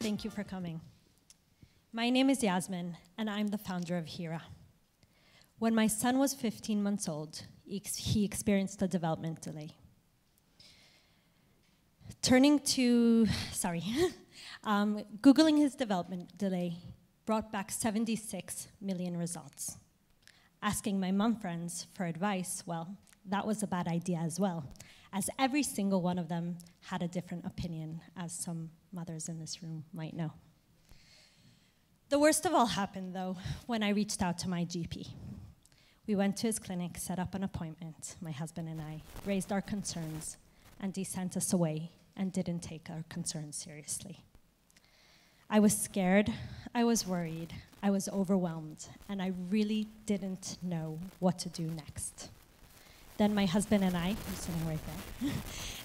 Thank you for coming. My name is Yasmin, and I'm the founder of Hera. When my son was 15 months old, he experienced a development delay. Googling his development delay brought back 76 million results. Asking my mom friends for advice, well, that was a bad idea as well, as every single one of them had a different opinion, as some mothers in this room might know. The worst of all happened, though, when I reached out to my GP. We went to his clinic, set up an appointment, my husband and I, raised our concerns, and he sent us away and didn't take our concerns seriously. I was scared, I was worried, I was overwhelmed, and I really didn't know what to do next. Then my husband and I, who's sitting right there,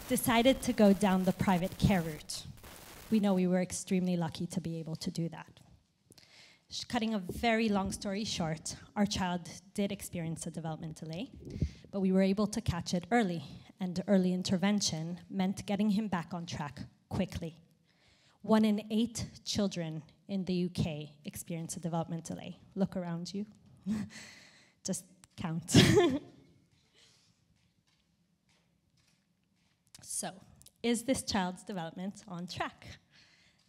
decided to go down the private care route. We know we were extremely lucky to be able to do that. Cutting a very long story short, our child did experience a development delay, but we were able to catch it early, and early intervention meant getting him back on track quickly. 1 in 8 children in the UK experience a development delay. Look around you. Just count. So, is this child's development on track?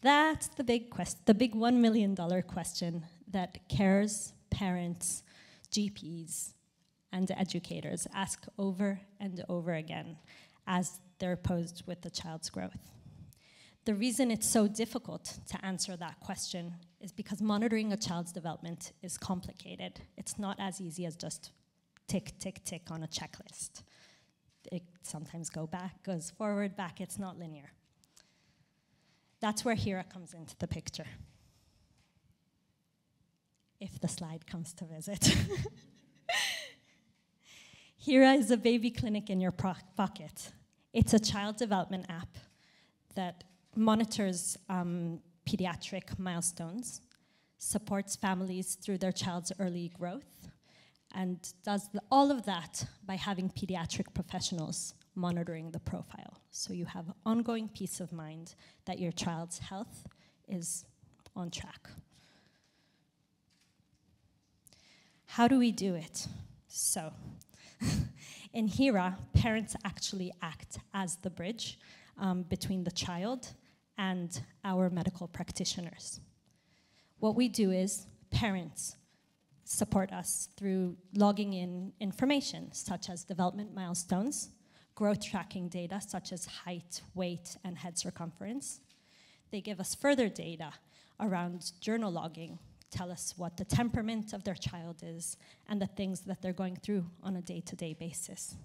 That's the big $1 million question that carers, parents, GPs, and educators ask over and over again as they're posed with the child's growth. The reason it's so difficult to answer that question is because monitoring a child's development is complicated. It's not as easy as just tick, tick, tick on a checklist. It sometimes goes forward, back, it's not linear. That's where Hera comes into the picture. If the slide comes to visit. Hera is a baby clinic in your pocket. It's a child development app that monitors pediatric milestones, supports families through their child's early growth, and does all of that by having pediatric professionals monitoring the profile. So you have ongoing peace of mind that your child's health is on track. How do we do it? So, in Hera, parents actually act as the bridge between the child and our medical practitioners. What we do is parents support us through logging in information such as development milestones, growth tracking data such as height, weight, and head circumference. They give us further data around journal logging, tell us what the temperament of their child is, and the things that they're going through on a day-to-day basis.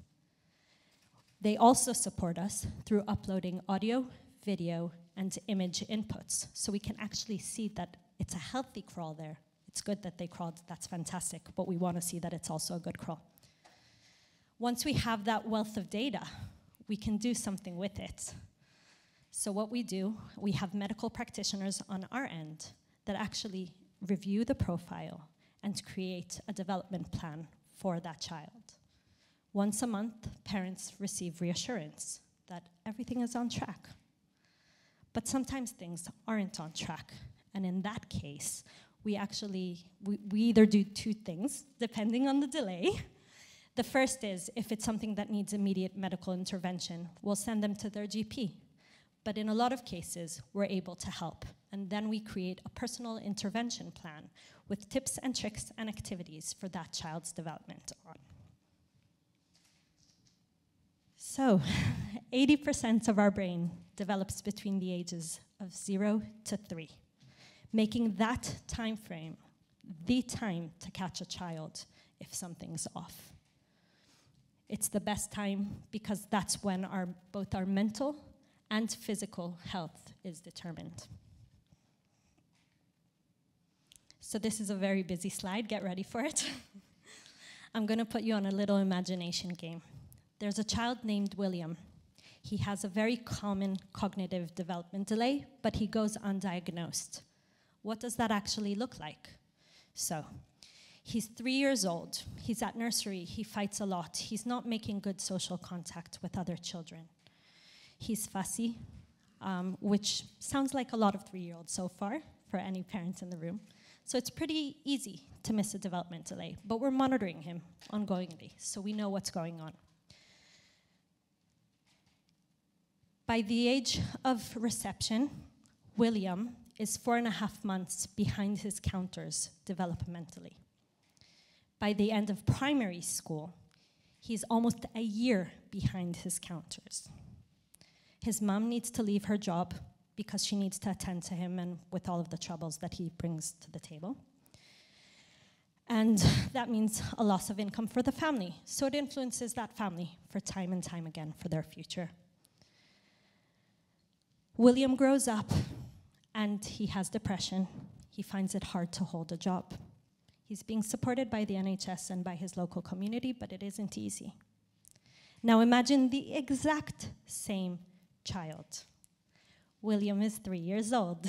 They also support us through uploading audio, video, and image inputs, so we can actually see that it's a healthy crawl there. It's good that they crawled, that's fantastic, but we want to see that it's also a good crawl. Once we have that wealth of data, we can do something with it. So what we do, we have medical practitioners on our end that actually review the profile and create a development plan for that child. Once a month, parents receive reassurance that everything is on track. But sometimes things aren't on track, and in that case, we either do 2 things, depending on the delay. The first is, if it's something that needs immediate medical intervention, we'll send them to their GP. But in a lot of cases, we're able to help. And then we create a personal intervention plan with tips and tricks and activities for that child's development on. So, 80% of our brain develops between the ages of 0 to 3, making that time frame the time to catch a child if something's off. It's the best time because that's when both our mental and physical health is determined. So this is a very busy slide, get ready for it. I'm gonna put you on a little imagination game. There's a child named William. He has a very common cognitive development delay, but he goes undiagnosed. What does that actually look like? So, he's 3 years old, he's at nursery, he fights a lot, he's not making good social contact with other children. He's fussy, which sounds like a lot of 3-year-olds so far for any parents in the room. So it's pretty easy to miss a development delay, but we're monitoring him ongoingly, so we know what's going on. By the age of reception, William is 4.5 months behind his counters developmentally. By the end of primary school, he's almost a year behind his counters. His mom needs to leave her job because she needs to attend to him and with all of the troubles that he brings to the table. And that means a loss of income for the family. So it influences that family for time and time again for their future. William grows up and he has depression. He finds it hard to hold a job. He's being supported by the NHS and by his local community, but it isn't easy. Now imagine the exact same child. William is 3 years old.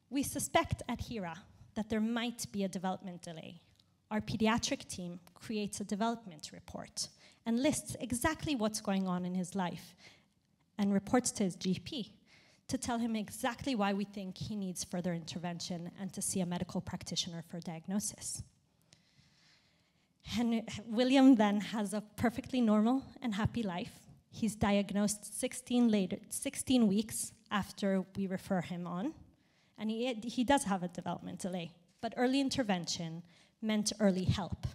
We suspect at Hera that there might be a development delay. Our pediatric team creates a development report and lists exactly what's going on in his life and reports to his GP to tell him exactly why we think he needs further intervention and to see a medical practitioner for diagnosis. And William then has a perfectly normal and happy life. He's diagnosed 16 weeks after we refer him on, and he does have a development delay, but early intervention meant early help,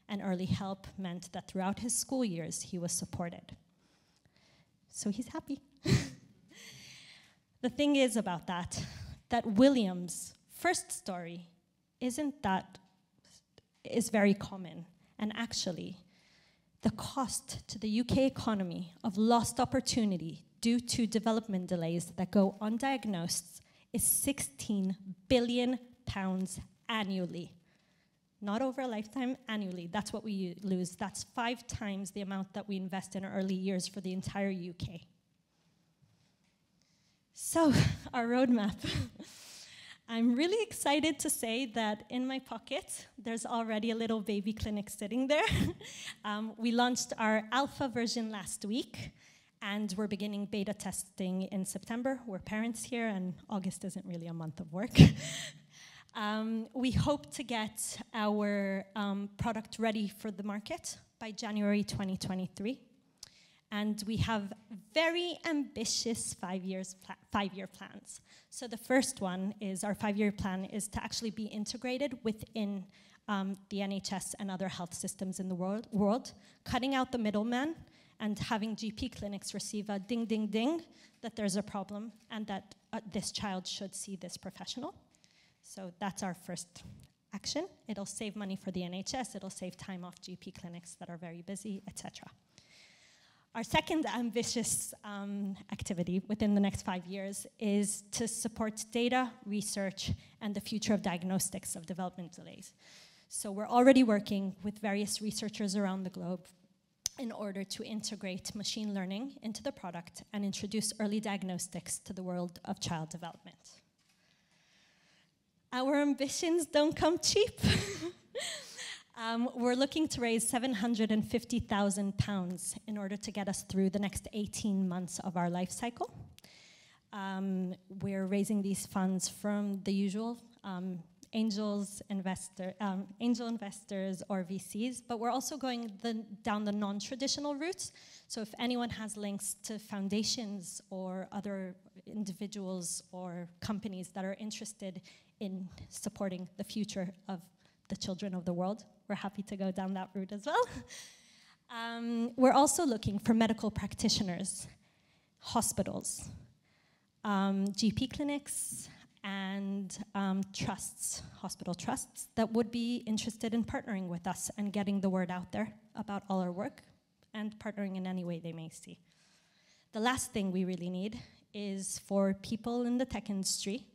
and early help meant that throughout his school years he was supported. So he's happy. The thing is about that William's first story is very common, and actually, the cost to the UK economy of lost opportunity due to development delays that go undiagnosed is £16 billion annually. Not over a lifetime, annually. That's what we lose. That's 5 times the amount that we invest in early years for the entire UK. So, our roadmap. I'm really excited to say that in my pocket, there's already a little baby clinic sitting there. We launched our alpha version last week, and we're beginning beta testing in September. We're parents here, and August isn't really a month of work. We hope to get our product ready for the market by January 2023. And we have very ambitious 5-year plans. So the first one is our 5-year plan is to actually be integrated within the NHS and other health systems in the world, cutting out the middleman and having GP clinics receive a ding, ding, ding that there's a problem and that this child should see this professional. So that's our first action. It'll save money for the NHS, it'll save time off GP clinics that are very busy, etc. Our second ambitious activity within the next 5 years is to support data, research, and the future of diagnostics of development delays. So we're already working with various researchers around the globe in order to integrate machine learning into the product and introduce early diagnostics to the world of child development. Our ambitions don't come cheap. We're looking to raise £750,000 in order to get us through the next 18 months of our life cycle. We're raising these funds from the usual angel investors or VCs, but we're also going down the non-traditional routes. So if anyone has links to foundations or other individuals or companies that are interested in supporting the future of the children of the world, we're happy to go down that route as well. We're also looking for medical practitioners, hospitals, GP clinics, and trusts, hospital trusts, that would be interested in partnering with us and getting the word out there about all our work and partnering in any way they may see. The last thing we really need is for people in the tech industry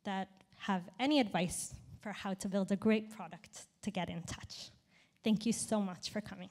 that have any advice for how to build a great product to get in touch. Thank you so much for coming.